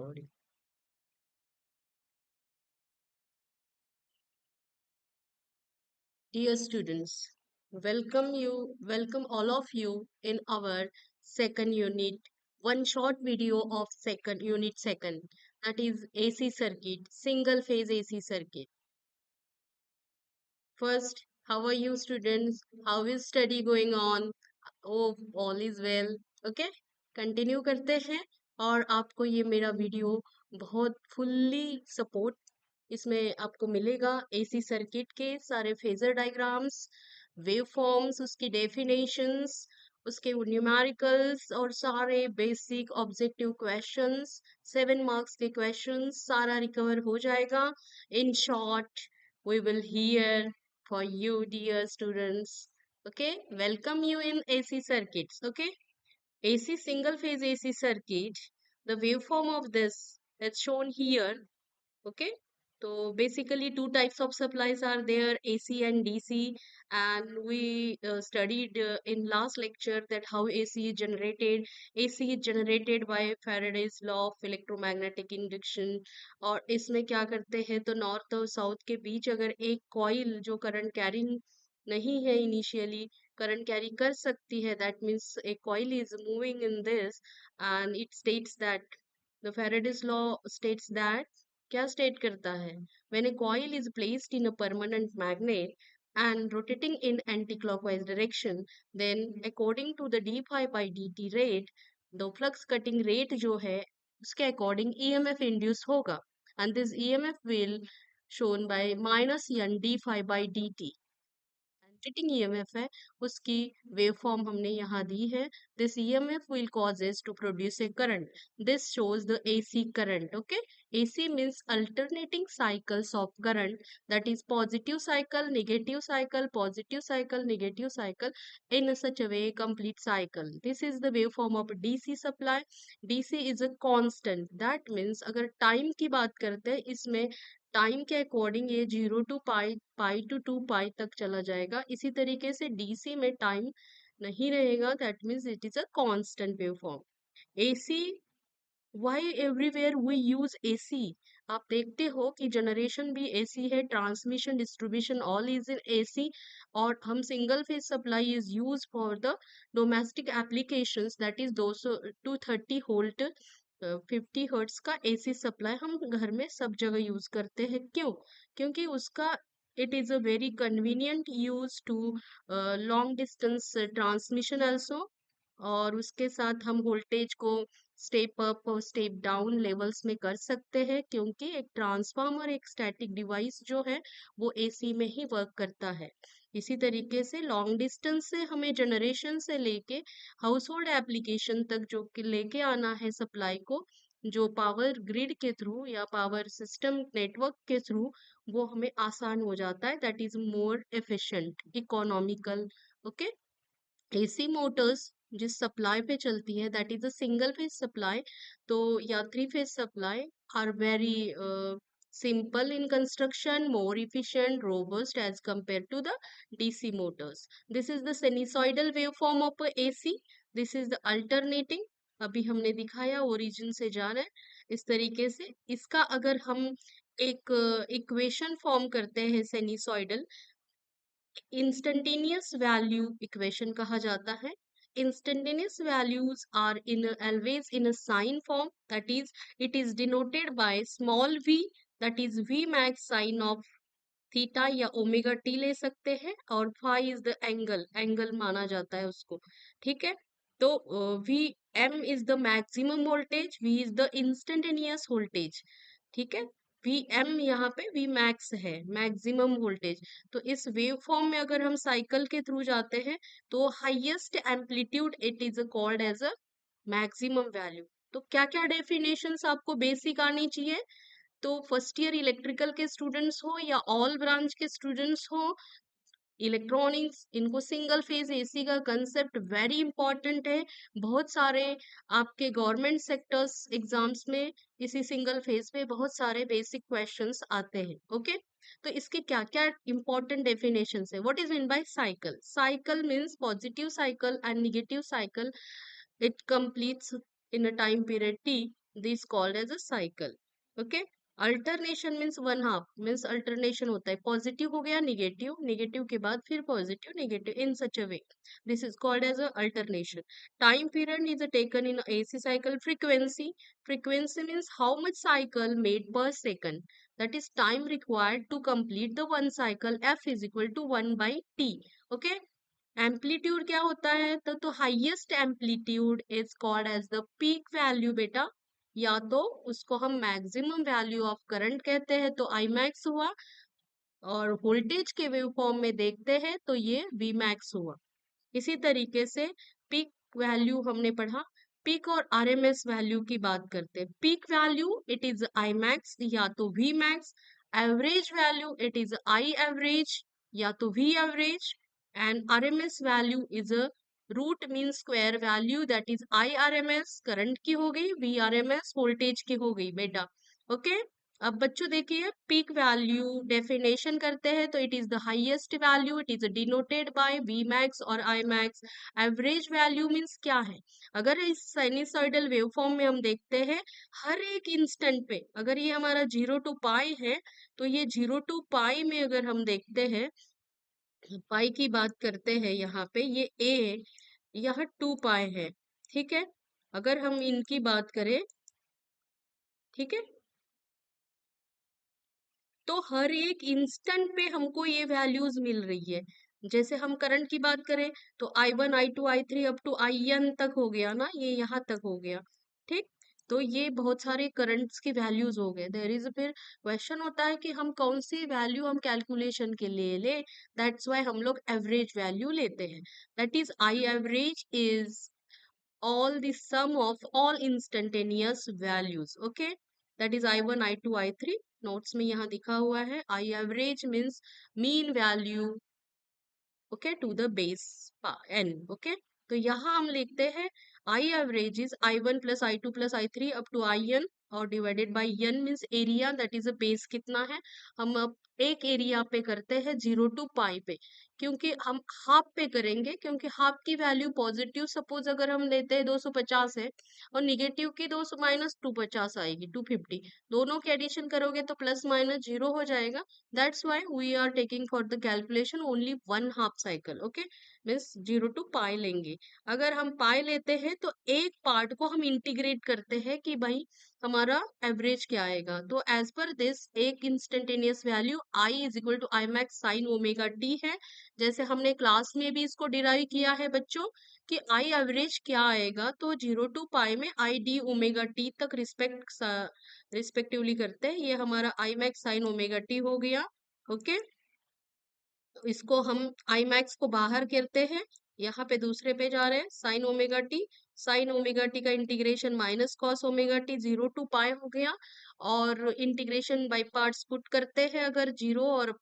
recording. Dear students, welcome all of you in our second unit, one short video of second unit second, that is AC circuit, single phase AC circuit. First, how are you students? How is study going on? Oh, all is well. Okay, continue करते हैं और आपको ये मेरा video बहुत fully support इसमें आपको मिलेगा एसी सर्किट के सारे फेजर डायग्राम्स, वेव फॉर्म्स, उसकी डेफिनेशंस, उसके न्यूमेरिकल्स और सारे बेसिक ऑब्जेक्टिव क्वेश्चंस, 7 मार्क्स के क्वेश्चंस सारा रिकवर हो जाएगा. In short, we will hear for you, dear students. Okay, welcome you in AC circuits. Okay, AC single phase AC circuit, the waveform of this is shown here. Okay, so basically two types of supplies are there, AC and DC, and we studied in last lecture that how AC is generated. AC is generated by Faraday's law of electromagnetic induction. और इसमें क्या करते हैं तो north और south के बीच अगर एक कॉइल जो करंट कैरी नहीं है इनिशियली करंट कैरी कर सकती है, that means a coil is moving in this, and it states that the Faraday's law states that क्या स्टेट करता है, when a coil is placed in a permanent magnet and rotating in anti-clockwise direction, then according to the d phi by dt rate, the flux cutting rate जो है उसके according EMF induce होगा, and this EMF will shown by minus n d phi by dt. Rotating EMF है उसकी wave form हमने यहाँ दी है. This EMF will causes to produce a current. This shows the AC current. Okay, AC means alternating cycles of current, that is positive cycle, negative cycle, positive cycle, negative cycle, in such a way complete cycle. This is the waveform of DC supply. DC is a constant. That means अगर time की बात करते हैं इसमें time के according ये 0 to pi to 2 पाई तक चला जाएगा. इसी तरीके से डीसी में टाइम नहीं रहेगा, that means it is a constant wave form. AC, why everywhere we use AC. आप देखते हो कि जनरेशन भी एसी है, transmission distribution all is in AC, और हम single phase supply is use for the domestic applications, that is 230 volt 50 hertz का AC supply हम घर में सब जगह यूज करते हैं. क्यों? क्योंकि उसका it is a very convenient use to long distance transmission also, और उसके साथ हम वोल्टेज को स्टेप अप और स्टेप डाउन लेवल्स में कर सकते हैं, क्योंकि एक ट्रांसफार्मर एक स्टैटिक डिवाइस जो है वो एसी में ही वर्क करता है. इसी तरीके से लॉन्ग डिस्टेंस से हमें जनरेशन से लेके हाउस होल्ड एप्लीकेशन तक जो कि लेके आना है सप्लाई को, जो पावर ग्रिड के थ्रू या पावर सिस्टम नेटवर्क के थ्रू, वो हमें आसान हो जाता है. That is more efficient, economical. Okay, AC motors जिस सप्लाई पे चलती है that is a single phase supply, तो या 3 phase supply are very simple in construction, more efficient, robust as compared to the DC motors. This is the sinusoidal waveform of a AC. This is the alternating. अभी हमने दिखाया origin से जा रहा है इस तरीके से. इसका अगर हम एक इक्वेशन फॉर्म करते हैं sinusoidal, इंस्टेंटेनियस वैल्यू इक्वेशन कहा जाता है. Instantaneous values are in always in a sine form, that is it is denoted by small v, that is v max sine of theta या ओमेगा टी ले सकते हैं, और फाई इज द एंगल माना जाता है उसको. ठीक है, तो v m is the maximum voltage, v is the instantaneous voltage. ठीक है, वी एम यहाँ पे वी मैक्स है, मैक्सिमम वोल्टेज. तो इस वेव फॉर्म में अगर हम साइकिल के थ्रू जाते हैं तो highest amplitude it is called as a maximum value. तो क्या क्या डेफिनेशंस आपको बेसिक आनी चाहिए. तो फर्स्ट ईयर इलेक्ट्रिकल के स्टूडेंट्स हो या ऑल ब्रांच के स्टूडेंट्स हो, इलेक्ट्रॉनिक्स, इनको सिंगल फेज एसी का कंसेप्ट वेरी इंपॉर्टेंट है. बहुत सारे आपके गवर्नमेंट सेक्टर्स एग्जाम्स में इसी सिंगल फेज पे बहुत सारे बेसिक क्वेश्चंस आते हैं. ओके, तो इसके क्या क्या इंपॉर्टेंट डेफिनेशन है. What is mean by cycle. Cycle means positive cycle and negative cycle. It completes in a time period t. This called as a cycle. Okay, alternation means one half, means alternation होता है positive हो गया negative, negative के बाद फिर positive negative, in such a way, this is called as a alternation. Time period is taken in AC cycle. Frequency, frequency means how much cycle made per second, that is time required to complete the one cycle, f is equal to 1 by t। okay, amplitude क्या होता है, तो highest amplitude is called as the peak value बेटा, या तो उसको हम maximum value of current कहते हैं तो आई मैक्स हुआ, और वोल्टेज के वेव फॉर्म में देखते हैं तो ये वी मैक्स हुआ। इसी तरीके से पीक वैल्यू हमने पढ़ा। पीक और आरएमएस वैल्यू की बात करते हैं। Peak value it is I max या तो V max, average value it is I average या तो V average, and RMS value is a root mean square value, that is I RMS current की हो गई, वी आरएमएस वोल्टेज की हो गई बेटा। ओके, अब बच्चों देखिए पीक वैल्यू डेफिनेशन करते हैं तो it is the highest value, it is denoted by V max और I max. Average value means क्या है, अगर इस साइनसॉइडल वेवफॉर्म में हम देखते हैं हर एक इंस्टेंट पे, अगर ये हमारा 0 to π है तो ये 0 to π में अगर हम देखते हैं, पाई की बात करते हैं यहाँ पे, ये ए है, यहाँ 2 π है, ठीक है, अगर हम इनकी बात करें, ठीक है, तो हर एक इंस्टेंट पे हमको ये वैल्यूज मिल रही है। जैसे हम करंट की बात करें तो I1 I2 I3 up to IN तक हो गया ना, ये यहाँ तक हो गया, ठीक, तो ये बहुत सारे करंट्स की वैल्यूज हो गए। देयर इज फिर क्वेश्चन होता है कि हम कौन सी वैल्यू हम कैलकुलेशन के लिए ले, दैट्स वाई हम लोग एवरेज वैल्यू लेते हैं। That is I average is all the sum of all instantaneous values। okay, that is I1 I2 I3, notes में यहाँ दिखा हुआ है। I average means mean value, okay, to the base n। Okay, तो यहाँ हम लिखते हैं I average is I1 plus I2 plus I3 up to IN, और divided by n means area, that is a base कितना है, हम अब एक एरिया पे करते हैं 0 to π पे, क्योंकि हम हाफ पे करेंगे, क्योंकि हाफ की वैल्यू पॉजिटिव सपोज अगर हम लेते हैं 250 है, और निगेटिव की 200 माइनस 250 आएगी 250, दोनों के एडिशन करोगे तो प्लस माइनस जीरो हो जाएगा। That's why we are taking for the calculation only one half cycle। okay, means 0 to π लेंगे। अगर हम पाई लेते हैं तो एक पार्ट को हम इंटीग्रेट करते हैं कि भाई हमारा एवरेज क्या आएगा, तो एज पर दिस एक instantaneous value I is equal to I max sine omega t है। जैसे हमने क्लास में भी इसको डिराइव किया है बच्चों कि आई एवरेज क्या आएगा, तो 0 to π में आई डी ओमेगा टी तक रिस्पेक्टिवली करते हैं, ये हमारा I max sine omega T हो गया। ओके, तो इसको हम आई मैक्स को बाहर करते हैं, यहाँ पे दूसरे पे जा रहे हैं sine omega T, sine omega T का integration minus cos omega T 0 to π हो गया, और इंटीग्रेशन बाय पार्ट्स पुट करते हैं अगर जीरो और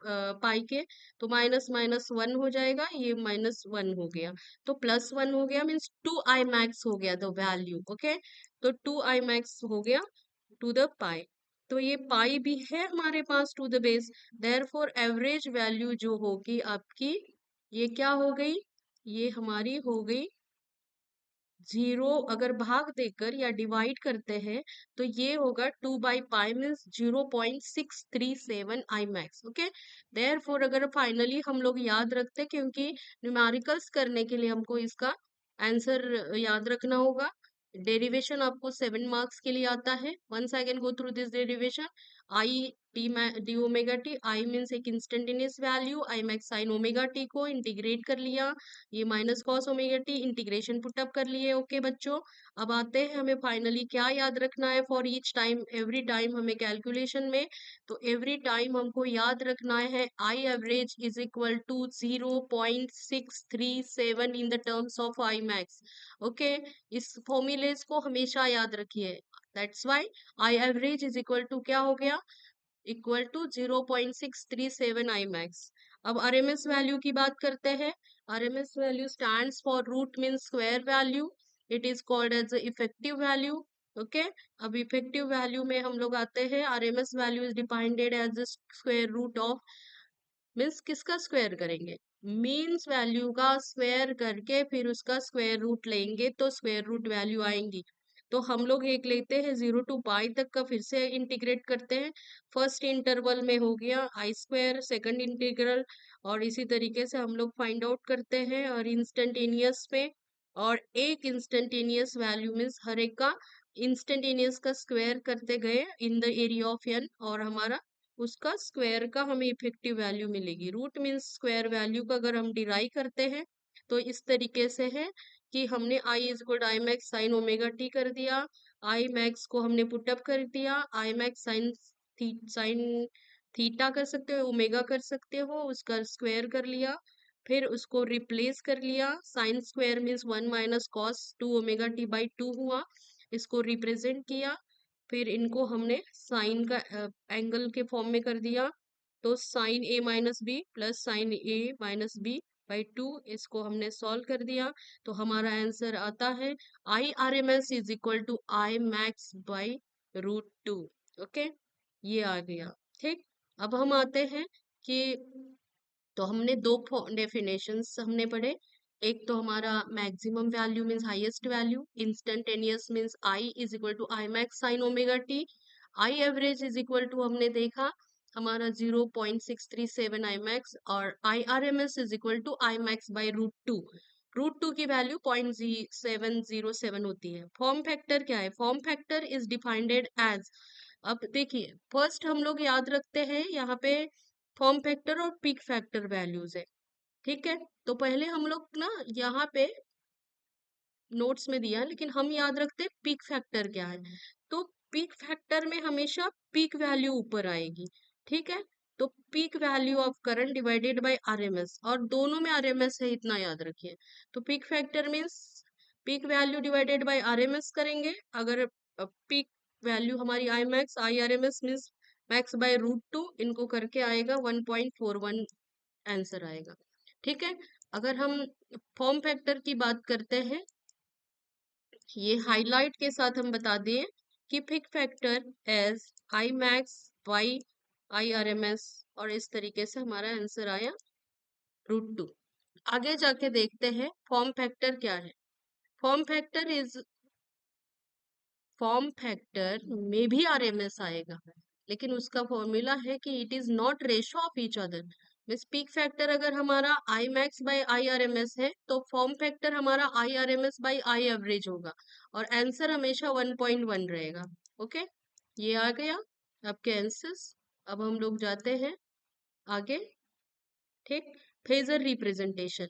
पाई के, तो माइनस माइनस 1 हो जाएगा, ये -1 हो गया, तो +1 हो गया, मीन्स 2i मैक्स हो गया द वैल्यू। ओके, तो 2i मैक्स हो गया टू द पाई, तो ये पाई भी है हमारे पास to the base, therefore average value जो होगी आपकी, ये क्या हो गई, ये हमारी हो गई 0, अगर भाग देकर या डिवाइड करते हैं तो ये होगा 2/π means 0.637 I max. Okay, therefore अगर फाइनली हम लोग याद रखते, क्योंकि न्यूमेरिकल्स करने के लिए हमको इसका आंसर याद रखना होगा। डेरिवेशन आपको 7 मार्क्स के लिए आता है। Once I can go through this derivation, I D omega T, I means एक instantaneous value, I max sine omega T को इंटीग्रेट कर लिया, ये minus cos omega T integration put up कर लिए। ओके बच्चों, अब आते हैं हमें फाइनली क्या याद रखना है for each time, every time हमें कैलकुलेशन में, तो एवरी टाइम हमको याद रखना है I average is equal to 0.637 in the terms of I max. Okay, इस फॉर्मूलेस को हमेशा याद रखिए, that's why I average is equal to क्या हो गया, इक्वल टू 0.637 आई मैक्स। अब आरएमएस वैल्यू की बात करते हैं। RMS value stands for root mean square value, it is called as effective value. Okay, अब इफेक्टिव वैल्यू में हम लोग आते हैं, RMS value is defined as square root of, means किसका स्क्वायर करेंगे, मीन्स वैल्यू का स्क्वायर करके फिर उसका स्क्वायर रूट लेंगे तो स्क्वायर रूट वैल्यू आएंगी। तो हम लोग एक लेते हैं 0 to π तक का, फिर से इंटीग्रेट करते हैं। फर्स्ट इंटरवल में हो गया I², सेकंड इंटीग्रल, और इसी तरीके से हम लोग फाइंड आउट करते हैं और इंस्टेंटेनियस में। और एक इंस्टेंटेनियस वैल्यू मीन्स हर एक का इंस्टेंटेनियस का स्क्वायर करते गए in the area of n, और हमारा उसका स्क्वायर का हमें इफेक्टिव वैल्यू मिलेगी। रूट मीन्स स्क्वायर वैल्यू का अगर हम डिराइव करते हैं तो इस तरीके से है कि हमने I is equal I max sine omega T कर दिया, आई मैक्स को हमने पुटअप कर दिया, आई मैक्स साइन थीटा कर सकते हो, ओमेगा कर सकते हो, उसका स्क्वायर कर लिया, फिर उसको रिप्लेस कर लिया। Sine square means 1 - cos 2 omega टी/2 हुआ, इसको रिप्रेजेंट किया। फिर इनको हमने साइन का एंगल के फॉर्म में कर दिया, तो sine A - B plus sine A - B/2, इसको हमने सॉल्व कर दिया। तो हमारा आंसर आता है IRMS is equal to I max by √2। Okay, ये आ गया। ठीक, अब हम आते हैं कि तो हमने दो डेफिनेशंस हमने पढ़े। एक तो हमारा maximum value means highest value, instantaneous means I is equal to I max sine omega T, I average is equal to हमने देखा हमारा 0.637 आई मैक्स, और I R M S is equal to I max by √2। √2 की value 0.707 होती है। Form factor क्या है? Form factor is defined as, अब देखिए फर्स्ट हम लोग याद रखते हैं यहाँ पे फॉर्म फैक्टर और पीक फैक्टर वैल्यूज है। ठीक है, तो पहले हम लोग ना यहाँ पे नोट्स में दिया है, लेकिन हम याद रखते हैं पीक फैक्टर क्या है। तो पीक फैक्टर में हमेशा पीक वैल्यू ऊपर आएगी। ठीक है, तो peak value of current divided by RMS, और दोनों में आरएमएस है इतना याद रखिए। तो peak factor means peak value divided by RMS करेंगे। अगर पीक वैल्यू हमारी I R M S means max by √2, इनको करके आएगा 1.41 आंसर आएगा। ठीक है, अगर हम फॉर्म फैक्टर की बात करते हैं, ये हाईलाइट के साथ हम बता दें कि peak factor as I max by I R M S, और इस तरीके से हमारा आंसर आया √2। आगे जाके देखते हैं फॉर्म फैक्टर क्या है। फॉर्म फैक्टर में भी आरएमएस आएगा, लेकिन उसका फॉर्मूला है कि it is not ratio of each other. Means peak factor अगर हमारा I max by I R M S है, तो फॉर्म फैक्टर हमारा I R M S by I average होगा, और आंसर हमेशा 1.1 रहेगा। ओके, ये आ गया आपके आंसर्स। अब हम लोग जाते हैं आगे। ठीक, phasor representation.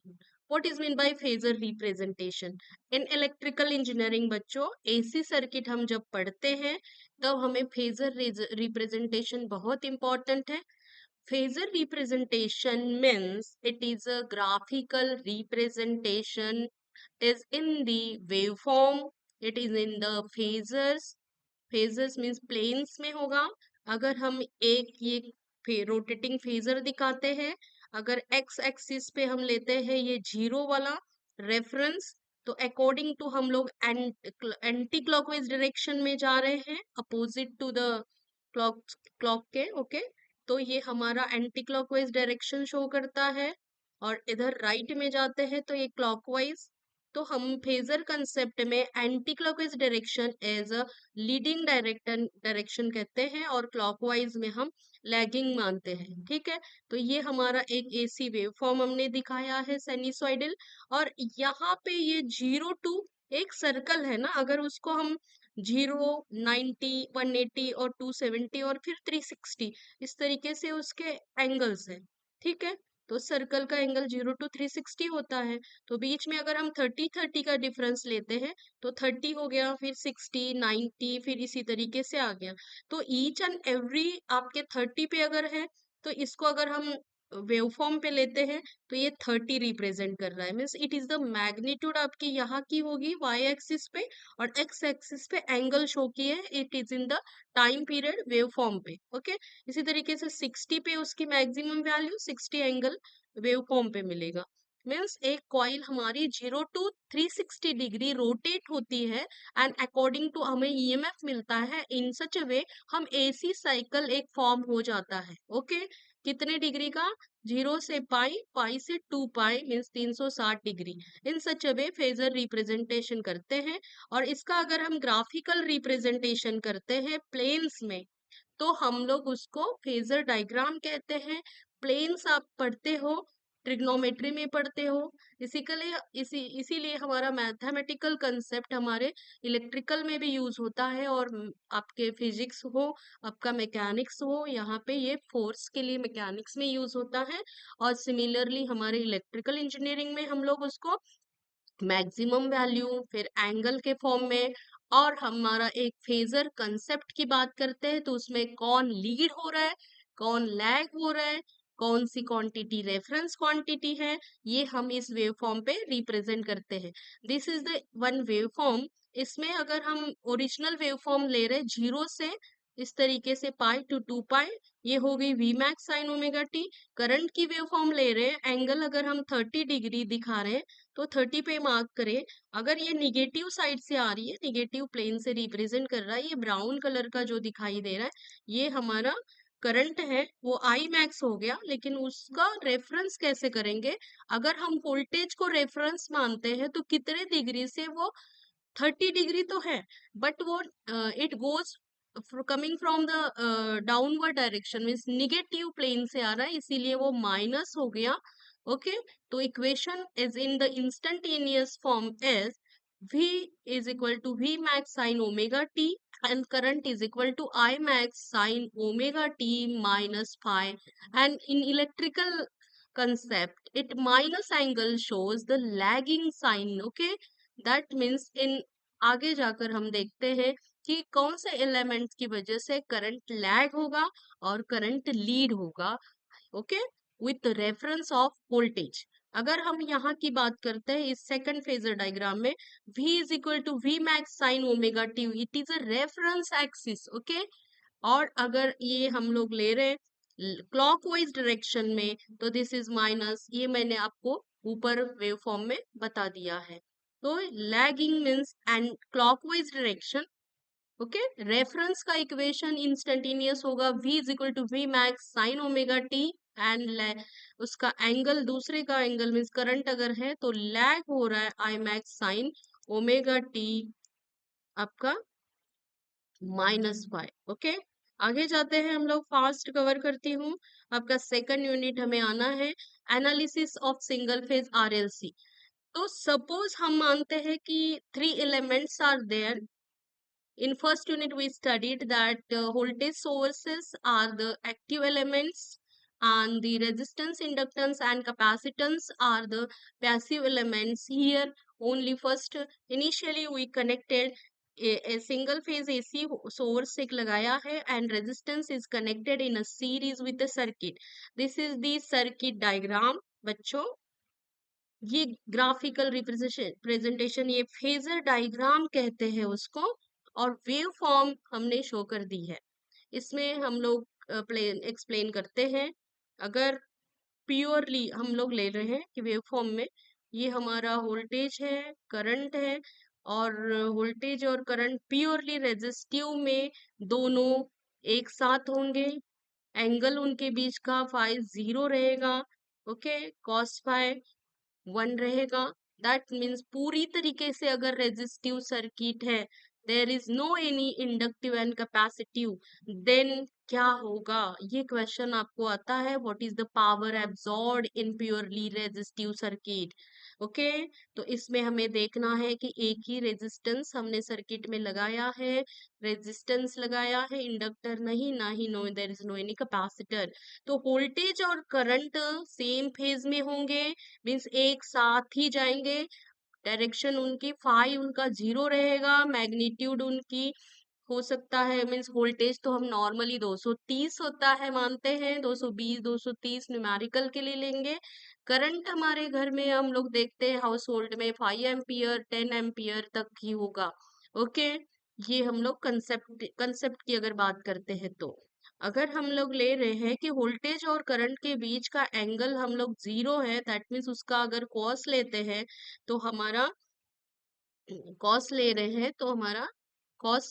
What is mean bye phasor representation in electrical engineering? बच्चों, एसी सर्किट हम जब पढ़ते हैं तब हमें फेजर रिप्रेजेंटेशन बहुत इंपॉर्टेंट है। Phasor representation means it is a graphical representation, is in the waveform, it is in the phasors. Phasors means planes में होगा। अगर हम एक ये रोटेटिंग फेजर दिखाते हैं, अगर एक्स एक्सिस पे हम लेते हैं ये जीरो वाला रेफरेंस, तो अकॉर्डिंग टू हम लोग एंटी क्लॉकवाइज डायरेक्शन में जा रहे हैं, opposite to the clock clock के। ओके, तो ये हमारा एंटी क्लॉकवाइज डायरेक्शन शो करता है, और इधर राइट में जाते हैं तो ये क्लॉकवाइज। तो हम फेजर कंसेप्ट में anti clockwise direction as a leading direction कहते हैं, और क्लॉकवाइज में हम लैगिंग मानते हैं। ठीक है, तो ये हमारा एक एसी वेव फॉर्म हमने दिखाया है साइनसॉइडल, और यहाँ पे ये 0 to एक सर्कल है ना, अगर उसको हम 0, 90, 180 और 270 और फिर 360 इस तरीके से उसके एंगल्स हैं। ठीक है, तो सर्कल का एंगल 0 to 360 होता है। तो बीच में अगर हम 30-30 का डिफरेंस लेते हैं तो 30 हो गया, फिर 60, 90, फिर इसी तरीके से आ गया। तो ईच एंड एवरी आपके 30 पे अगर है, तो इसको अगर हम वेवफॉर्म पे लेते हैं तो ये 30 रिप्रेजेंट कर रहा है। Means it is the magnitude आपकी यहाँ की होगी वाई एक्सिस पे, और एक्स एक्सिस पे एंगल शो की है, it is in the time period wave form पे। ओके, इसी तरीके से 60 पे उसकी maximum value 60 angle wave form पे मिलेगा। मीन्स एक कॉइल हमारी 0 to 360 डिग्री रोटेट होती है, एंड अकॉर्डिंग टू हमें ईएमएफ मिलता है, इन सच अ वे हम एसी साइकिल एक फॉर्म हो जाता है। ओके, कितने डिग्री का? जीरो से पाई, पाई से 2 पाई मीन्स 360 डिग्री। इन सच वे फेजर रिप्रेजेंटेशन करते हैं। और इसका अगर हम ग्राफिकल रिप्रेजेंटेशन करते हैं प्लेन्स में, तो हम लोग उसको फेजर डायग्राम कहते हैं। प्लेन्स आप पढ़ते हो, ट्रिग्नोमेट्री में पढ़ते हो, इसीलिए हमारा मैथमेटिकल कंसेप्ट हमारे इलेक्ट्रिकल में भी यूज होता है। और आपके फिजिक्स हो, आपका मैकेनिक्स हो, यहाँ पे ये फोर्स के लिए मैकेनिक्स में यूज होता है। और सिमिलरली हमारे इलेक्ट्रिकल इंजीनियरिंग में हम लोग उसको मैक्सिमम वैल्यू, फिर एंगल के फॉर्म में, और हमारा एक फेजर कंसेप्ट की बात करते हैं तो उसमें कौन लीड हो रहा है, कौन लैग हो रहा है, कौन सी क्वांटिटी रेफरेंस क्वांटिटी है, ये हम इस वेव फॉर्म पे रिप्रेजेंट करते हैं। This is the one wave form. इसमें अगर हम ओरिजिनल वेव फॉर्म ले रहे हैं जीरो से इस तरीके से पाई टू 2 पाई, ये हो गई V max sine omega T. Current की वेव फॉर्म ले रहे हैं, एंगल अगर हम 30 डिग्री दिखा रहे हैं तो 30 पे मार्क करें। अगर ये निगेटिव साइड से आ रही है, निगेटिव प्लेन से रिप्रेजेंट कर रहा है, ये ब्राउन कलर का जो दिखाई दे रहा है, ये हमारा करंट है, वो आई मैक्स हो गया। लेकिन उसका रेफरेंस कैसे करेंगे? अगर हम वोल्टेज को रेफरेंस मानते हैं तो कितने डिग्री से वो 30 डिग्री तो है, बट वो it goes coming from the downward direction means negative plane से आ रहा है, इसीलिए वो माइनस हो गया। ओके, तो equation is in the instantaneous form as v is equal to v max sin omega t and current is equal to I max sin omega t minus phi. And in electrical concept, it minus angle shows the lagging sign. Okay, that means in आगे जाकर हम देखते हैं कि कौन से elements की वजह से करंट लैग होगा और करंट लीड होगा। Okay, with reference of voltage. अगर हम यहाँ की बात करते हैं इस सेकंड फेजर डायग्राम में, v is equal to V max sine omega T, it is a reference axis. Okay, और अगर ये हम लोग ले रहे हैं क्लॉकवाइज डायरेक्शन में तो दिस इज माइनस, ये मैंने आपको ऊपर वेव फॉर्म में बता दिया है। तो lagging means and clockwise direction. Okay, reference का इक्वेशन इंस्टेंटेनियस होगा v is equal to V max sine omega T and उसका एंगल, दूसरे का एंगल मीन्स करंट अगर है तो लैग हो रहा है आई मैक्स साइन ओमेगा टी आपका -5। ओके, आगे जाते हैं हम लोग, फास्ट कवर करती हूँ। आपका सेकंड यूनिट हमें आना है analysis of single phase RLC. तो सपोज हम मानते हैं कि 3 elements are there. In first unit, we studied that voltage sources are the active elements and the resistance, inductance and capacitance are the passive elements. Here only first initially we connected a single phase AC source एक लगाया है and resistance is connected in a series with the circuit. This is the circuit diagram बच्चों। ये graphical representation, ये phasor diagram कहते हैं उसको। और वेव फॉर्म हमने शो कर दी है। इसमें हम लोग प्लेन एक्सप्लेन करते हैं। अगर प्योरली हम लोग ले रहे हैं कि वेव फॉर्म में ये हमारा वोल्टेज है, करंट है, और वोल्टेज और करंट प्योरली रेजिस्टिव में दोनों एक साथ होंगे। एंगल उनके बीच का फाई 0 रहेगा। ओके, कॉस फाई 1 रहेगा। दैट मीन्स पूरी तरीके से अगर रेजिस्टिव सर्किट है, there is no any inductive and capacitive, then क्या होगा? ये क्वेश्चन आपको आता है, what is the power absorbed in purely resistive circuit. Okay, तो इसमें हमें देखना है कि एक ही रेजिस्टेंस हमने सर्किट में लगाया है, रेजिस्टेंस लगाया है, इंडक्टर नहीं, ना ही no, there is no any capacitor. तो वोल्टेज और करंट सेम फेज में होंगे मीन्स एक साथ ही जाएंगे। डायरेक्शन उनकी फाई उनका 0 रहेगा, मैग्नीट्यूड उनकी हो सकता है मीन्स वोल्टेज तो हम नॉर्मली 230 होता है मानते हैं, 220 230 न्यूमेरिकल के लिए लेंगे। करंट हमारे घर में हम लोग देखते हैं हाउस होल्ड में 5 एम्पियर 10 एम्पियर तक ही होगा। ओके, ये हम लोग कंसेप्ट की अगर बात करते हैं तो अगर हम लोग ले रहे हैं कि वोल्टेज और करंट के बीच का एंगल हम लोग 0 है, दैट मीन्स उसका अगर कॉस लेते हैं तो हमारा कॉस ले रहे हैं तो हमारा कॉस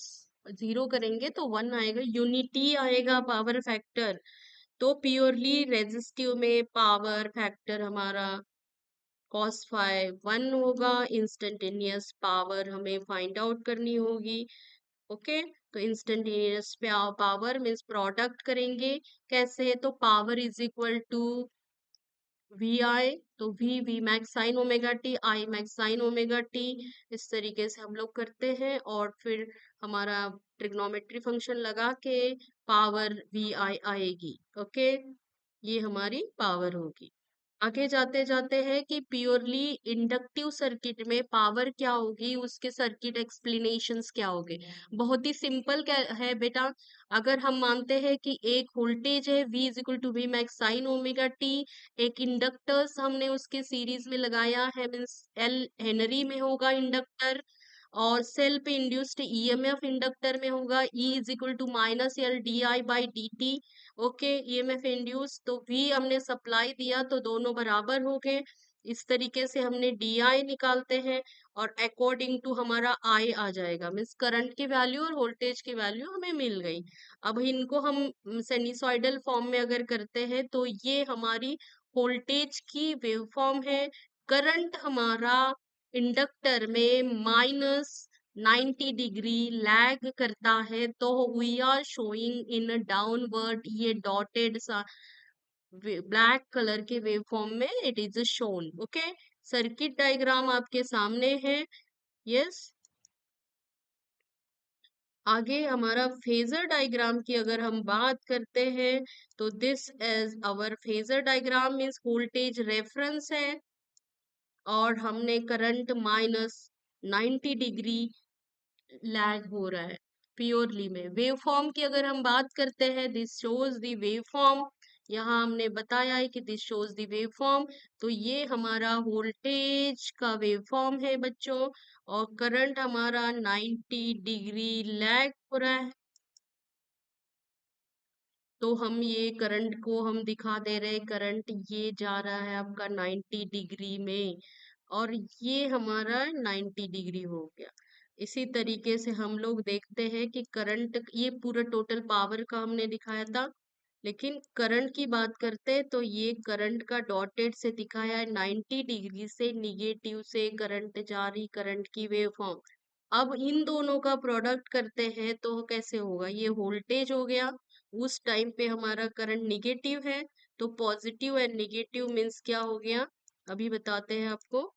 0 करेंगे तो 1 आएगा, यूनिटी आएगा पावर फैक्टर। तो प्योरली रेजिस्टिव में पावर फैक्टर हमारा cos फाई 1 होगा। इंस्टेंटेनियस पावर हमें फाइंड आउट करनी होगी। ओके, तो इंस्टेंटेनियस पावर मीन्स प्रोडक्ट करेंगे कैसे, तो power is equal to V I, तो V max sine omega T, I max sine omega T, इस तरीके से हम लोग करते हैं। और फिर हमारा ट्रिग्नोमेट्री फंक्शन लगा के पावर वी आई आएगी। ओके, ये हमारी पावर होगी। आगे जाते जाते हैं कि प्योरली इंडक्टिव सर्किट में पावर क्या होगी, उसके सर्किट एक्सप्लेनेशंस क्या होंगे। बहुत ही सिंपल क्या है बेटा, अगर हम मानते हैं कि एक वोल्टेज है V is equal to V max sine omega T, एक इंडक्टर्स हमने उसके सीरीज में लगाया है, मीन्स L हेनरी में होगा इंडक्टर, और सेल पे इंड्यूस्ड ईएमएफ इंडक्टर में होगा E is equal to minus L D I by D T. Okay, EMF induce, तो V हमने सप्लाई दिया तो दोनों बराबर हो गए। इस तरीके से हमने डी आई निकालते हैं और अकॉर्डिंग टू हमारा I आ जाएगा, मीन्स करंट की वैल्यू और वोल्टेज की वैल्यू हमें मिल गई। अब इनको हम साइनसॉइडल फॉर्म में अगर करते हैं तो ये हमारी वोल्टेज की वेवफॉर्म है। करंट हमारा इंडक्टर में माइनस 90 डिग्री लैग करता है, तो we are showing in downward, ये डॉटेड सा ब्लैक कलर के वेव फॉर्म में it is shown. Okay, circuit diagram आपके सामने है। यस, आगे हमारा फेजर डायग्राम की अगर हम बात करते हैं तो this is our phasor diagram, means voltage reference है और हमने करंट माइनस 90 डिग्री लैग हो रहा है प्योरली में। वेव फॉर्म की अगर हम बात करते हैं, this shows the wave form, यहाँ हमने बताया है कि this shows the wave form, तो ये हमारा वोल्टेज का वेव फॉर्म है बच्चों, और करंट हमारा 90 डिग्री लैग हो रहा है। तो हम ये करंट को हम दिखा दे रहे हैं, करंट ये जा रहा है आपका 90 डिग्री में, और ये हमारा 90 डिग्री हो गया। इसी तरीके से हम लोग देखते हैं कि करंट, ये पूरा टोटल पावर का हमने दिखाया था, लेकिन करंट की बात करते हैं तो ये करंट का डॉटेड से दिखाया है 90 डिग्री से निगेटिव से करंट जारी, करंट की वेव फॉर्म। अब इन दोनों का प्रोडक्ट करते हैं तो कैसे होगा, ये वोल्टेज हो गया, उस टाइम पे हमारा करंट निगेटिव है, तो पॉजिटिव एंड निगेटिव मीन्स क्या हो गया, अभी बताते हैं आपको।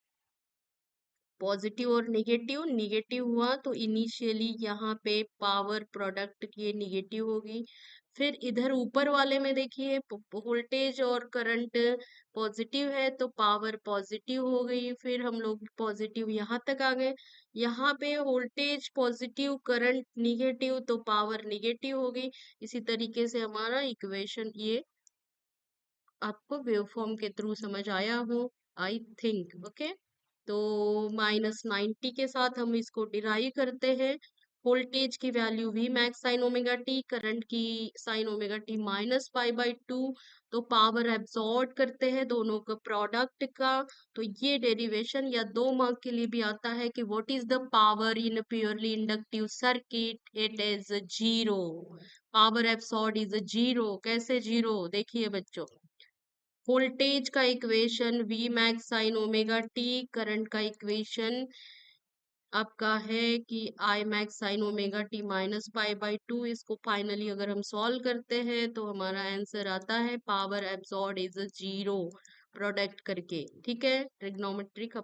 पॉजिटिव और निगेटिव, निगेटिव हुआ तो इनिशियली यहाँ पे पावर प्रोडक्ट की निगेटिव होगी। फिर इधर ऊपर वाले में देखिए वोल्टेज और करंट पॉजिटिव है तो पावर पॉजिटिव हो गई, फिर हम लोग पॉजिटिव यहाँ तक आ गए। यहाँ पे वोल्टेज पॉजिटिव करंट निगेटिव तो पावर निगेटिव हो गई। इसी तरीके से हमारा इक्वेशन ये आपको वेवफॉर्म के थ्रू समझ आया हो, आई थिंक। ओके, तो -90 के साथ हम इसको डिराइव करते हैं। वोल्टेज की value V max sine omega T, current की sine omega T minus pi by two, तो पावर एब्सॉर्ब करते हैं दोनों का प्रोडक्ट का। तो ये डेरिवेशन या 2 मार्क के लिए भी आता है कि what is the power in purely inductive circuit, it is zero. Power absorb is zero. कैसे जीरो, देखिए बच्चों, वोल्टेज का equation V max sine omega T, current का इक्वेशन आपका है कि I max sine omega T minus pi by two. इसको finally अगर हम सॉल्व करते हैं तो हमारा आंसर आता है power absorb is zero, product करके। ठीक है, ट्रिग्नोमेट्री का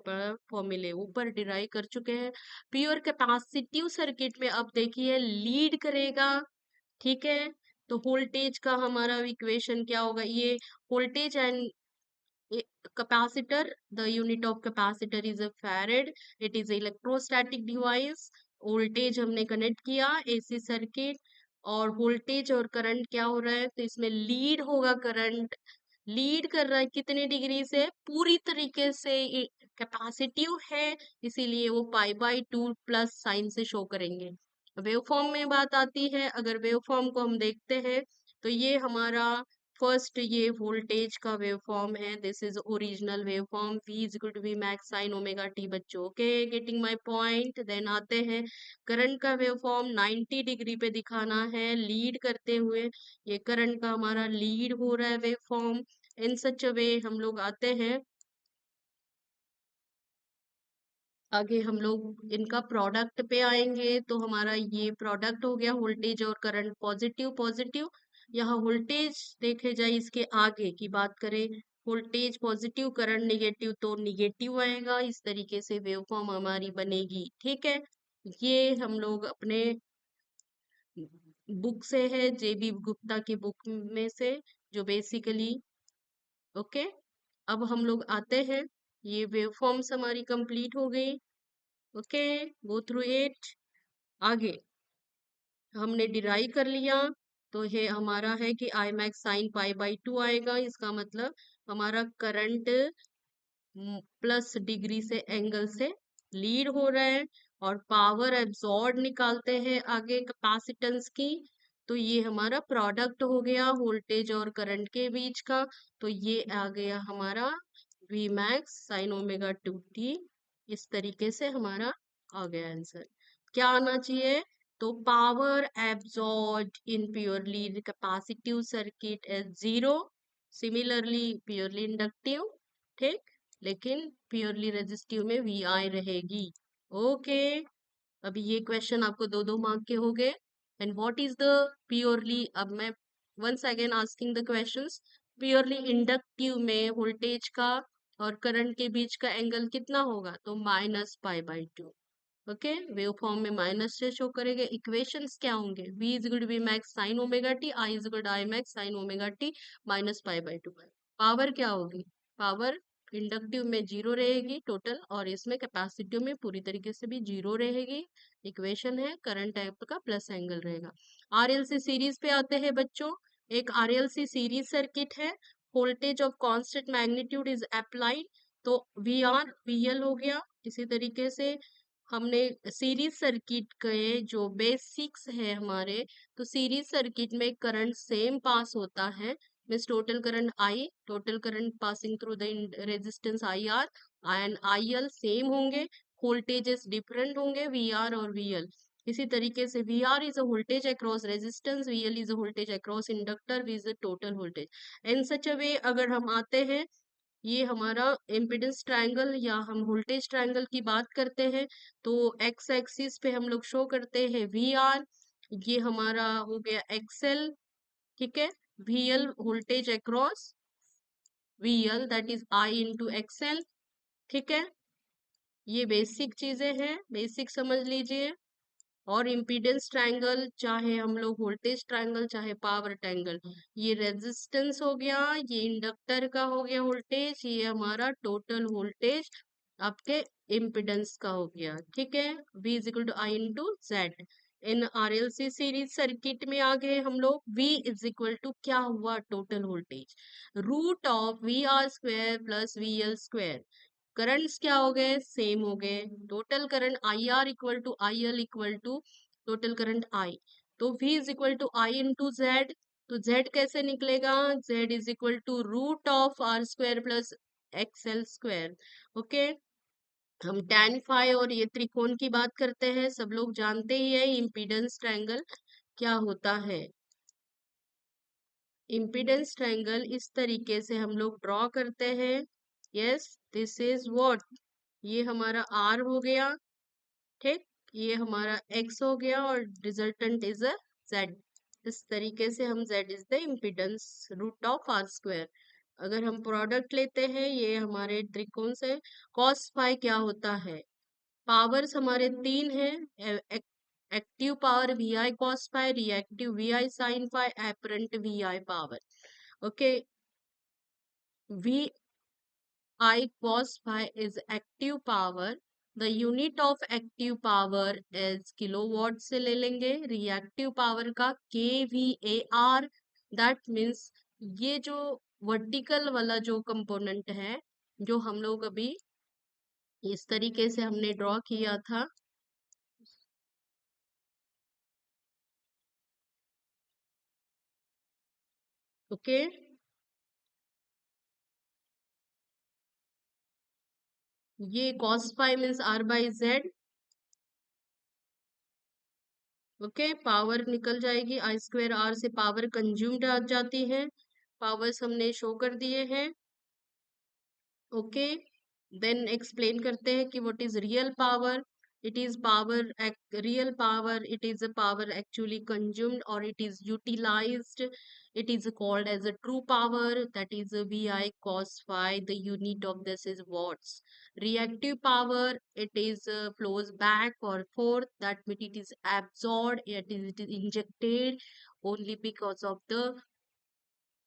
फॉर्मूले ऊपर डिराइव कर चुके हैं। प्योर कैपेसिटिव सर्किट में अब देखिए लीड करेगा। ठीक है, तो वोल्टेज का हमारा इक्वेशन क्या होगा, ये voltage and capacitor, the unit of capacitor is a farad, it is electrostatic device। Voltage हमने कनेक्ट किया एसी सर्किट, और वोल्टेज और करंट क्या हो रहा है, तो इसमें लीड होगा, करंट लीड कर रहा है कितने डिग्री से, पूरी तरीके से कैपेसिटिव है, इसीलिए वो पाई बाई टू प्लस साइन से शो करेंगे। वेव फॉर्म में बात आती है, अगर वेव फॉर्म को हम देखते हैं तो ये हमारा फर्स्ट ये वोल्टेज का वेव फॉर्म है, this is original wave form, V is equal to V max sine omega T बच्चों, okay getting my point. Then आते हैं करंट का वेव फॉर्म, 90 डिग्री पे दिखाना है लीड करते हुए, ये करंट का हमारा लीड हो रहा है wave form. In such a वे हम लोग आते हैं आगे, हम लोग इनका प्रोडक्ट पे आएंगे, तो हमारा ये प्रोडक्ट हो गया वोल्टेज और करंट पॉजिटिव पॉजिटिव। यहाँ वोल्टेज देखे जाए इसके आगे की बात करें, वोल्टेज पॉजिटिव करंट निगेटिव, तो निगेटिव आएगा, इस तरीके से वेव फॉर्म हमारी बनेगी। ठीक है, ये हम लोग अपने बुक से है, जेबी गुप्ता की बुक में से, जो बेसिकली ओके। अब हम लोग आते हैं, ये वेव फॉर्म्स हमारी कंप्लीट हो गई, ओके गो थ्रू इट। आगे हमने डिराइव कर लिया, तो ये हमारा है कि I max sine pi by 2 आएगा, इसका मतलब हमारा करंट प्लस डिग्री से एंगल से लीड हो रहा है, और पावर एब्सॉर्ब निकालते हैं आगे कैपेसिटेंस की, तो ये हमारा प्रोडक्ट हो गया वोल्टेज और करंट के बीच का, तो ये आ गया हमारा we max sine omega 2t। इस तरीके से हमारा आ गया आंसर। क्या आना चाहिए, तो power absorb in purely capacitive circuit is zero, similarly purely inductive, ठीक, लेकिन प्योरली रेजिस्टिव में वी आई रहेगी। ओके, अभी ये क्वेश्चन आपको 2-2 मार्क के हो गए। And what is the purely, अब मैं once again asking the questions, purely inductive में वोल्टेज का और करंट के बीच का एंगल कितना होगा, तो minus pi by 2। Okay, wave form में माइनस से शो करेंगे। इक्वेशंस क्या होंगे, v is equal to V max sine omega T, I is equal to I max sine omega T minus pi by 2। Power क्या होगी, power inductive में zero रहेगी total, और इसमें कैपेसिटिव में पूरी तरीके से भी जीरो रहेगी। इक्वेशन है, करंट टाइप का प्लस एंगल रहेगा। आरएलसी सीरीज पे आते हैं बच्चों, एक आरएलसी सीरीज सर्किट है, voltage of constant magnitude is applied, तो वी आर वी एल हो गया। इसी तरीके से हमने सीरीज सर्किट के जो बेसिक्स है हमारे, तो सीरीज सर्किट में करंट सेम पास होता है, means total current I, total current passing through the resistance I R and I L same होंगे, वोल्टेजेस डिफरेंट होंगे वी आर और वी एल। इसी तरीके से V R is a voltage across resistance, V L is a voltage across inductor, V is a total voltage. In such a way अगर हम आते हैं, ये हमारा इम्पीडेंस ट्रायंगल या हम वोल्टेज ट्रायंगल की बात करते हैं, तो एक्स एक्सिस पे हम लोग शो करते हैं वी आर, ये हमारा हो गया एक्सएल, ठीक है, V L voltage across V L, that is I into XL, ठीक है। ये बेसिक चीजें हैं, बेसिक समझ लीजिए। और इम्पीडेंस ट्रायंगल, चाहे हम लोग वोल्टेज ट्रायंगल चाहे पावर ट्रायंगल, ये रेजिस्टेंस हो गया, ये इंडक्टर का हो गया वोल्टेज, ये हमारा टोटल वोल्टेज आपके इम्पीडेंस का हो गया, ठीक है। V is equal to I into Z. In RLC series circuit में आ गए हम लोग, V इज इक्वल टू क्या हुआ, total voltage root of V R square plus V L square. Currents क्या हो गए, सेम हो गए, total current I R equal to I L equal to total current I, तो V is equal to I into Z, तो Z कैसे निकलेगा, Z is equal to root of R square plus X L square. Okay, हम tan phi और ये त्रिकोण की बात करते हैं, सब लोग जानते ही है इम्पीडेंस ट्रायंगल क्या होता है। इम्पीडेंस ट्रायंगल इस तरीके से हम लोग ड्रॉ करते हैं, यस दिस इज व्हाट, ये हमारा R हो गया, ठीक, ये हमारा X हो गया, और रिजल्टेंट इज अ Z। इस तरीके से हम Z is the impedance root of R square. अगर हम प्रोडक्ट लेते हैं, ये हमारे त्रिकोण से, कॉस फाई क्या होता है, पावर्स हमारे तीन हैं, active power V I cos phi, reactive V I sine phi, apparent V I power. Okay, V I cos phi is active power. The unit of active power is kilowatt से ले लेंगे, reactive power का kVAR, that means ये जो vertical वाला जो component है, जो हम लोग अभी इस तरीके से हमने ड्रॉ किया था, ओके ये cos phi means R by Z। Okay, power निकल जाएगी, आई स्क्वायर आर से पावर कंज्यूम्ड आ जाती है। पावर्स हमने शो कर दिए हैं। ओके, देन एक्सप्लेन करते हैं कि what is real power. It is power, real power, it is a power actually consumed और इट इज यूटिलाइज्ड। इट is called as a true power, that is a VI cos phi. The unit of this is watts. Reactive power, it is flows back or forth. That means it is absorbed, it is injected only because of the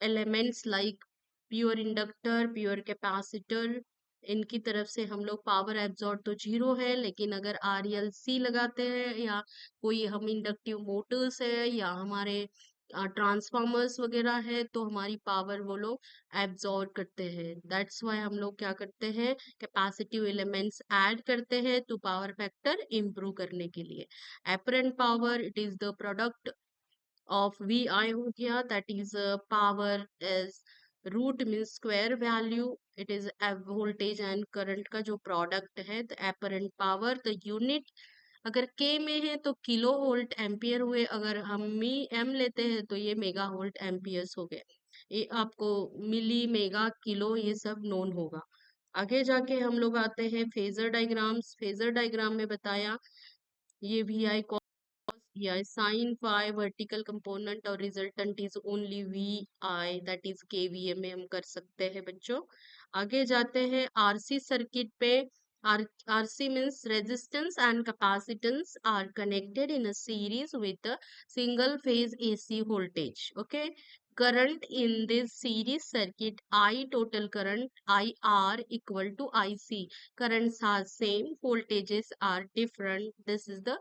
elements like pure inductor, pure capacitor, इनकी तरफ से हम लोग power absorb तो zero है, लेकिन अगर RLC लगाते हैं या कोई हम इंडक्टिव मोटर्स है या हमारे ट्रांसफार्मर्स वगैरह है तो हमारी पावर वो लोग एब्जॉर्ब करते हैं। दैट्स वाई हम लोग क्या करते हैं, कैपेसिटिव एलिमेंट्स ऐड करते हैं तो पावर फैक्टर इम्प्रूव करने के लिए। Apparent power, it is the product of VI हो गया, that is power is root mean square value, it is voltage and current का जो प्रोडक्ट है। The apparent power, the unit अगर के में है तो किलो वोल्ट एम्पियर हुए, अगर हम मी एम लेते हैं तो ये मेगा वोल्ट एम्पियर्स हो गए। ये आपको मिली, मेगा, किलो ये सब नोन होगा। आगे जाके हम लोग आते हैं फेजर डायग्राम्स। फेजर डायग्राम में बताया ये VI या साइन फाई वर्टिकल कंपोनेंट और resultant is only VI, that is KVA में हम कर सकते हैं बच्चों। आगे जाते हैं RC सर्किट पे। RC means resistance and capacitance are connected in a series with a single phase AC voltage. Okay, current in this series circuit, I total current IR equal to IC. Currents are same, voltages are different. This is the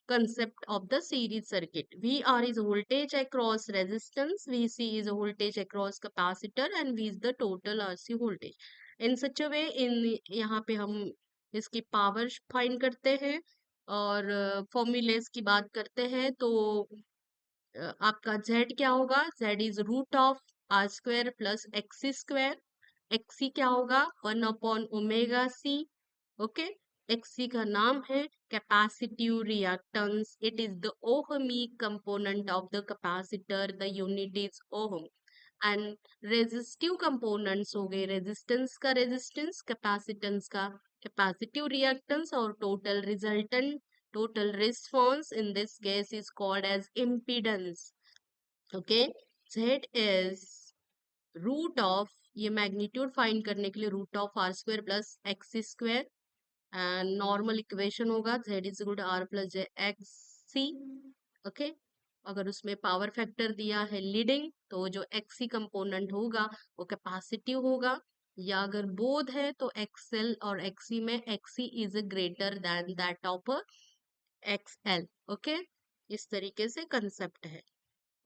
concept of the series circuit. VR is voltage across resistance, VC is voltage across capacitor, and V is the total RC voltage. In such a way, in यहाँ पे हम इसकी power find करते हैं और formulas की बात करते हैं तो आपका Z क्या होगा, Z is root of R square plus X C square. X C क्या होगा, 1/ओमेगा C। ओके, एक्सी का नाम है capacitive reactance, it is the ohmic component of the capacitor, the unit is ohm. And resistive components हो गए, रेजिस्टेंस का resistance, capacitance का कैपेसिटिव रिएक्टेंस और total resultant, total response in this case is called as impedance. Okay, Z is root of, ये magnitude find करने के लिए root of R square plus X square, and normal equation होगा Z is equal to R plus J X C. Okay, अगर उसमें power factor दिया है leading तो जो XC कंपोनेंट होगा वो कैपेसिटिव होगा, या अगर बोथ है तो XL और XC में XC is greater than that of XL। Okay, इस तरीके से कंसेप्ट है।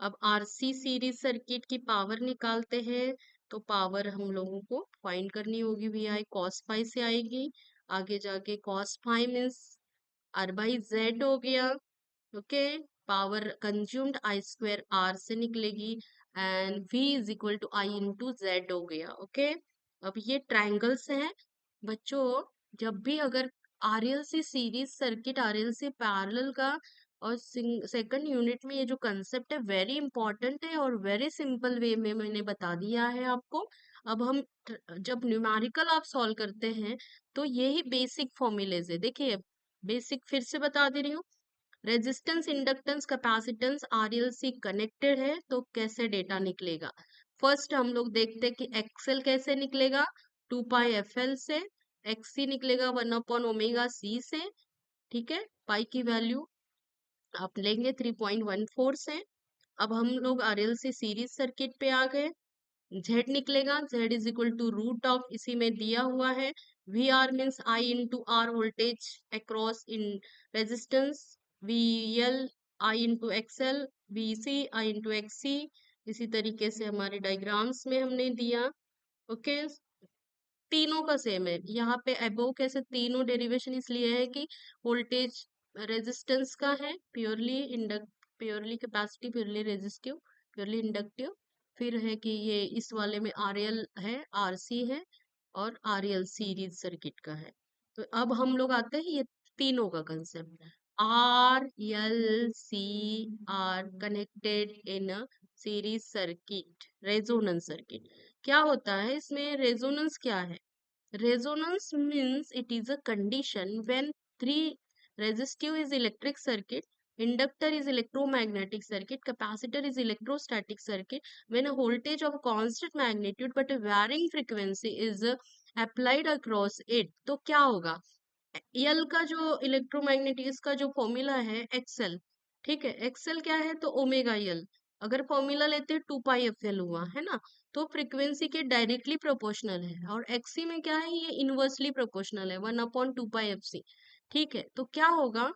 अब RC सीरीज सर्किट की पावर निकालते हैं तो पावर हम लोगों को फाइंड करनी होगी, VI cos phi से आएगी। आगे जाके cos phi means R by Z हो गया। ओके, power consumed I square R से निकलेगी and V is equal to I into Z हो गया। ओके, अब ये ट्रायंगल्स है बच्चों। जब भी अगर RLC series circuit, RLC parallel का और सेकंड यूनिट में ये जो कंसेप्ट है वेरी इंपॉर्टेंट है और वेरी सिंपल वे में मैंने बता दिया है आपको। अब हम जब न्यूमेरिकल आप सॉल्व करते हैं तो यही बेसिक फॉर्मूलेज है। देखिए, बेसिक फिर से बता दे रही हूँ। Resistance, inductance, capacitance, RLC connected है तो कैसे डेटा निकलेगा। फर्स्ट हम लोग देखते हैं कि एक्सएल कैसे निकलेगा, 2πfl से। XC निकलेगा 1/ओमेगा C से। ठीक है, पाई की वैल्यू आप लेंगे 3.14 से। अब हम लोग RLC सीरीज सर्किट पे आ गए। Z निकलेगा, Z is equal to root of, इसी में दिया हुआ है VR means I into R voltage across in resistance, VL I into XL, VC I into XC। इसी तरीके से हमारे डायग्राम्स में हमने दिया। ओके, तीनों का सेम है यहाँ पे। अबोव कैसे तीनों डेरिवेशन इसलिए है कि वोल्टेज रेजिस्टेंस का है, purely induct, purely capacity, purely resistive, purely inductive. फिर है कि ये इस वाले में RL है, RC है, और RL सीरीज सर्किट का है। तो अब हम लोग आते हैं ये तीनों का concept. RLC are connected in a series circuit, resonance circuit. क्या होता है इसमें, रेजोनेंस क्या है? Resonance means it is a condition when three resistive is electric circuit, inductor is electromagnetic circuit, capacitor is electrostatic circuit. When a voltage of constant magnitude but a varying frequency is applied across it, तो क्या होगा? यल का जो electromagnetic इसका जो formula है XL, ठीक है, एक्सएल क्या है? तो ओमेगा यल। अगर फॉर्मूला लेते हैं 2 पाई एफ एल हुआ है ना, तो फ्रीक्वेंसी के डायरेक्टली प्रोपोर्शनल है। और एक्सी में क्या है? ये इनवर्सली प्रोपोर्शनल है, 1/2 पाई एफ सी। ठीक है, तो क्या होगा?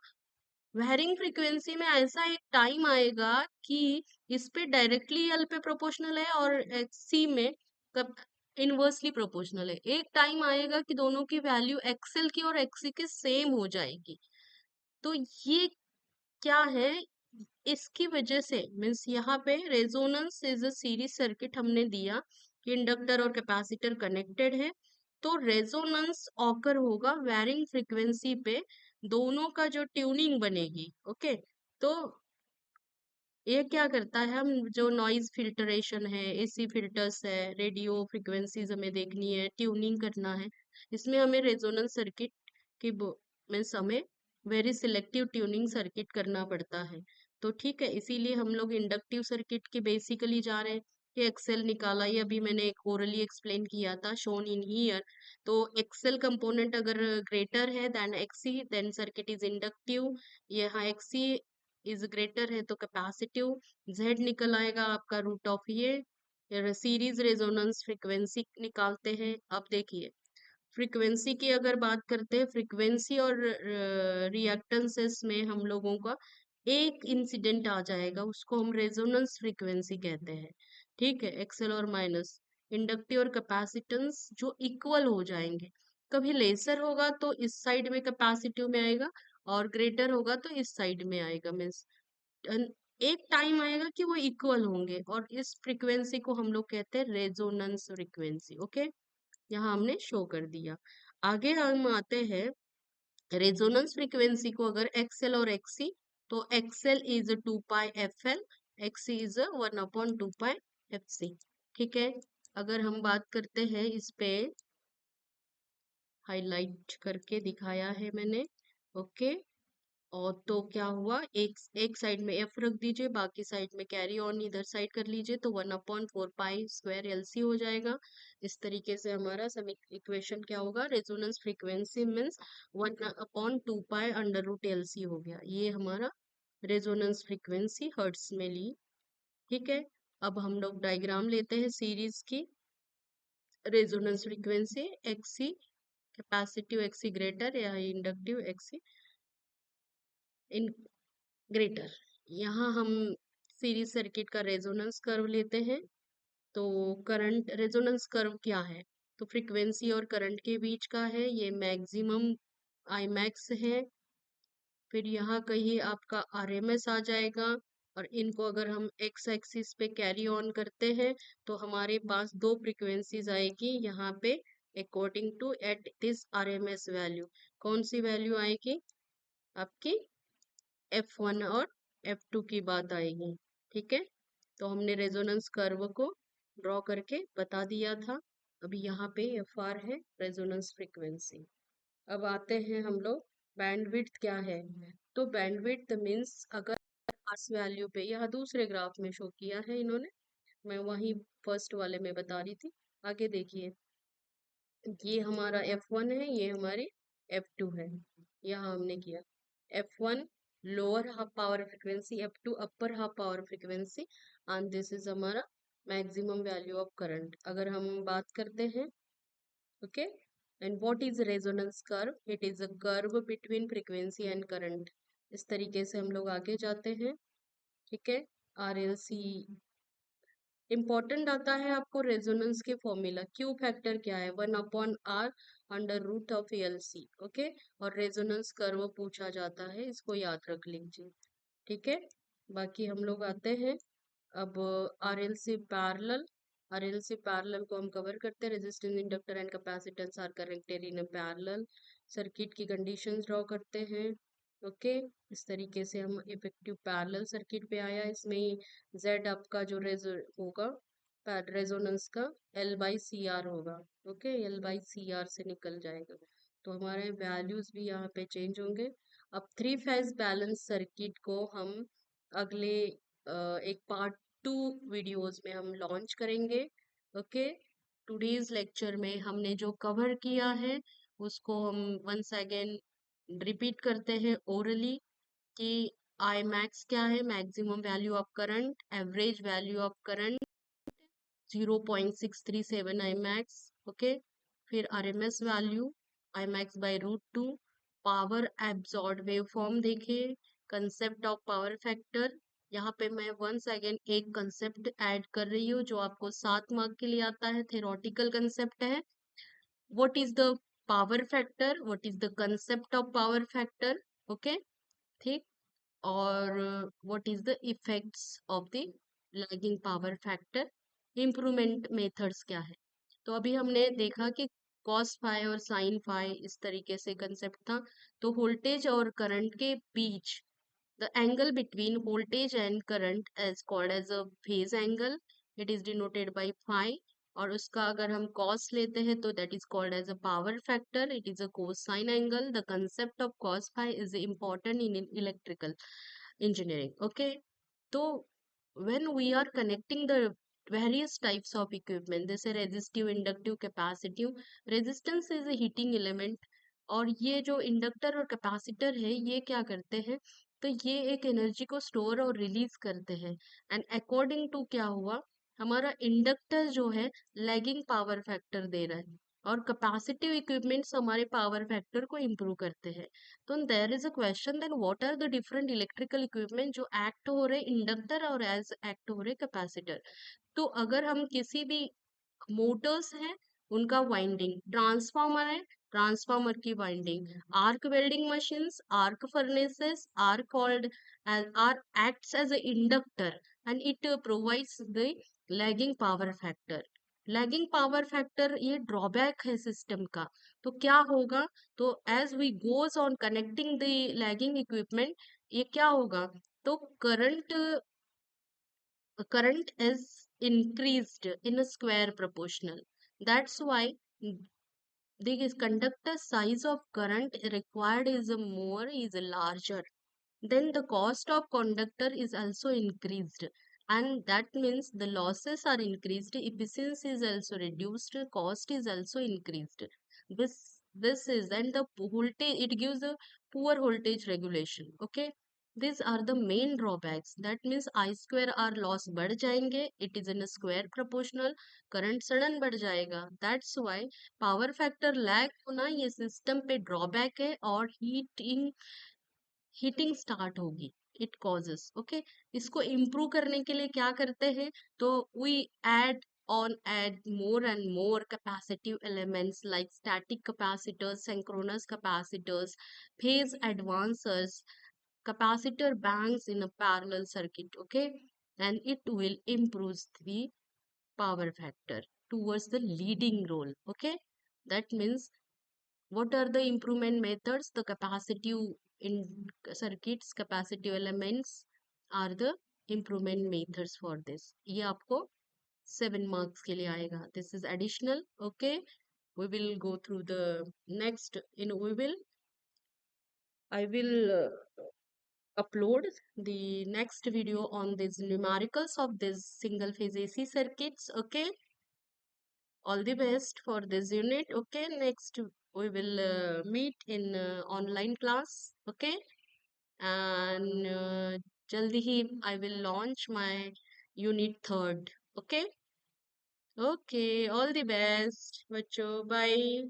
वेरिंग फ्रीक्वेंसी में ऐसा एक टाइम आएगा कि इस पे डायरेक्टली एल पे प्रोपोर्शनल है और सी में कब इनवर्सली प्रोपोर्शनल है। एक टाइम आएगा कि दोनों की वैल्यू एक्सएल की और एक्सी के सेम हो जाएगी। तो ये क्या है? इसकी वजह से मीन्स यहाँ पे resonance is a series circuit हमने दिया कि इंडक्टर और कैपेसिटर कनेक्टेड है, तो रेजोनेंस ऑकर होगा वैरिंग फ्रीक्वेंसी पे, दोनों का जो ट्यूनिंग बनेगी। ओके, तो ये क्या करता है, हम जो नॉइज फिल्टरेशन है, एसी फिल्टर्स है, रेडियो फ्रीक्वेंसीज हमें देखनी है, ट्यूनिंग करना है, इसमें हमें रेजोनेंस सर्किट की मीन्स हमें वेरी सिलेक्टिव ट्यूनिंग सर्किट करना पड़ता है। तो ठीक है, इसीलिए हम लोग इंडक्टिव सर्किट के बेसिकली जा रहे हैं कि एक्सेल निकाला, ये अभी मैंने एक ओरली एक्सप्लेन किया था, शोन इन हियर। तो एक्सेल कंपोनेंट अगर ग्रेटर है then X C, then circuit is inductive. यहाँ एक्सी इज ग्रेटर है तो कैपेसिटिव। जेड निकल आएगा आपका रूट ऑफ ये सीरीज रेजोनेंस फ्रीक्वेंसी निकालते हैं। अब देखिए फ्रीक्वेंसी की अगर बात करते हैं, फ्रीक्वेंसी और रिएक्टेंसेस में हम लोगों का एक इंसिडेंट आ जाएगा, उसको हम रेजोनेंस फ्रीक्वेंसी कहते हैं। ठीक है, एक्सेल और माइनस इंडक्टिव और कैपेसिटेंस जो इक्वल हो जाएंगे। कभी लेसर होगा तो इस साइड में कैपेसिटिव में आएगा, और ग्रेटर होगा तो इस साइड में आएगा। मीन्स एक टाइम आएगा कि वो इक्वल होंगे, और इस फ्रीक्वेंसी को हम लोग कहते हैं रेजोनेंस फ्रीक्वेंसी। ओके, यहाँ हमने शो कर दिया। आगे हम आते हैं रेजोनेंस फ्रीक्वेंसी को, अगर एक्सएल और एक्सी, तो X L is 2 pi F L, X C is 1/2 pi F C. ठीक है, अगर हम बात करते हैं, इस पे हाईलाइट करके दिखाया है मैंने। ओके, और तो क्या हुआ, एक साइड में एफ रख दीजिए, बाकी साइड में कैरी ऑन इधर साइड कर लीजिए, तो 1/4 पाई स्क्वायर एल सी हो जाएगा। इस तरीके से हमारा सब इक्वेशन क्या होगा, resonance frequency means 1/2 pi under root L C हो गया। ये हमारा रेजोनेंस फ्रीक्वेंसी हर्ट्स में ली। ठीक है, अब हम लोग डायग्राम लेते हैं सीरीज की। Resonance frequency X C, capacitive X C greater या इंडक्टिव एक्सी इन ग्रेटर। यहाँ हम सीरीज सर्किट का रेजोनेंस कर्व लेते हैं। तो करंट रेजोनेंस कर्व क्या है, तो फ्रीक्वेंसी और करंट के बीच का है, ये मैक्सिमम आई मैक्स है। फिर यहाँ कहीं आपका आरएमएस आ जाएगा, और इनको अगर हम एक्स एक्सिस पे कैरी ऑन करते हैं तो हमारे पास दो फ्रीक्वेंसीज आएगी यहाँ पे, according to at this RMS value. कौन सी वैल्यू आएगी आपकी? F1 और F2 की बात आएगी। ठीक है, तो हमने रेजोनेंस कर्व को ड्रॉ करके बता दिया था। अभी यहाँ पे FR है रेजोनेंस फ्रीक्वेंसी। अब आते हैं हम लोग बैंडविड्थ क्या है। तो बैंडविड्थ मीन्स अगर पास वैल्यू पे, यहाँ दूसरे ग्राफ में शो किया है इन्होंने, मैं वही फर्स्ट वाले में बता रही थी। आगे देखिए, ये हमारा F1 है, ये हमारी F2 है। यहाँ हमने किया F1 lower half power frequency, F2 upper half power frequency, and this is हमारा मैक्सिमम वैल्यू ऑफ करंट। अगर हम बात करते हैं, okay, and what is resonance curve? It is a curve between frequency and current. इस तरीके से हम लोग आगे जाते हैं। ठीक है, RLC इम्पोर्टेंट आता है आपको रेजोनेंस के फॉर्मूला, क्यू फैक्टर क्या है, 1/r under root of L C. Okay, और रेजोनेंस कर्व पूछा जाता है, इसको याद रख लीजिए। ठीक है, बाकी हम लोग आते हैं अब RLC पैरेलल। RLC पैरेलल को हम कवर करते हैं, resistance, inductor and capacitance are connected in a parallel. Circuit की कंडीशंस ड्रॉ करते हैं। ओके, इस तरीके से हम इफेक्टिव पैरेलल सर्किट पे आया। इसमें Z आपका जो होगा रेजोनेंस का L/CR होगा। ओके, L/CR से निकल जाएगा, तो हमारे वैल्यूज भी यहाँ पे चेंज होंगे। अब थ्री फेज बैलेंस सर्किट को हम अगले एक पार्ट 2 वीडियोस में हम लॉन्च करेंगे। ओके, टुडेज लेक्चर में हमने जो कवर किया है उसको हम वंस अगेन रिपीट करते हैं ओरली, कि आई मैक्स क्या है, maximum value of current, average value of current 0.637 I max. Okay, फिर RMS value I max by √2, power absorb wave form देखे, कंसेप्ट ऑफ पावर फैक्टर। यहाँ पे मैं वंस अगेन एक कंसेप्ट ऐड कर रही हूँ जो आपको 7 मार्क के लिए आता है, थेरोटिकल कंसेप्ट है। What is the power factor, what is the concept of power factor. Okay, ठीक। और what is the effects of the lagging power factor, improvement methods क्या है। तो अभी हमने देखा कि कॉस फाई और साइन फाई इस तरीके से कंसेप्ट था। तो वोल्टेज और करंट के बीच, the angle between voltage and current is called as a phase angle. It is denoted by phi. और उसका अगर हम cos लेते हैं तो that is called as a power factor. It is a cosine angle. The concept of cos phi is important in electrical engineering. Okay. So when we are connecting the various types of equipment, जैसे resistive, inductive, capacitive, resistance is a heating element, और ये जो inductor और capacitor है ये क्या करते हैं, तो ये एक एनर्जी को स्टोर और रिलीज करते हैं। एंड अकॉर्डिंग टू क्या हुआ, हमारा इंडक्टर जो है लैगिंग पावर फैक्टर दे रहा है, और कैपेसिटिव इक्विपमेंट्स हमारे पावर फैक्टर को इम्प्रूव करते हैं। तो there is a question, then what are the different electrical equipment जो एक्ट हो रहे इंडक्टर और एज एक्ट हो रहे कैपेसिटर। तो अगर हम किसी भी मोटर्स हैं उनका वाइंडिंग, ट्रांसफार्मर है ट्रांसफार्मर की winding, arc welding machines, arc furnaces are called as are acts as a inductor, and it provides the lagging power factor। Lagging power factor ये ड्रॉबैक है सिस्टम का। तो क्या होगा, तो as we goes on connecting the lagging equipment, ये क्या होगा, तो current is increased in a square proportional. That's why the conductor size of current required is a more is a larger. Then the cost of conductor is also increased, and that means the losses are increased, efficiency is also reduced, cost is also increased. This is, and the voltage, it gives a poor voltage regulation. Okay, these are the main drawbacks. That means I square r loss बढ़ जाएंगे, it is in a square proportional, current sudden बढ़ जाएगा। That's why power factor lag होना ये system पे drawback है, और heating start होगी, इट कॉजेस। ओके, इसको इम्प्रूव करने के लिए क्या करते हैं, तो we add more and more capacitive elements like static capacitors, synchronous capacitors, phase advancers, capacitor banks in a parallel circuit. Okay, and it will improve the power factor towards the leading role. Okay, that means what are the improvement methods? The capacitive in circuits, capacitive elements are the improvement methods for this. ये आपको 7 marks के लिए आएगा. This is additional. Okay, we will go through the next. I will upload the next video on these numericals of this single phase AC circuits. Okay, all the best for this unit. Okay, next we will meet in online class. Okay, and jaldi hi I will launch my unit 3rd. Okay, okay, all the best, bachcho, bye.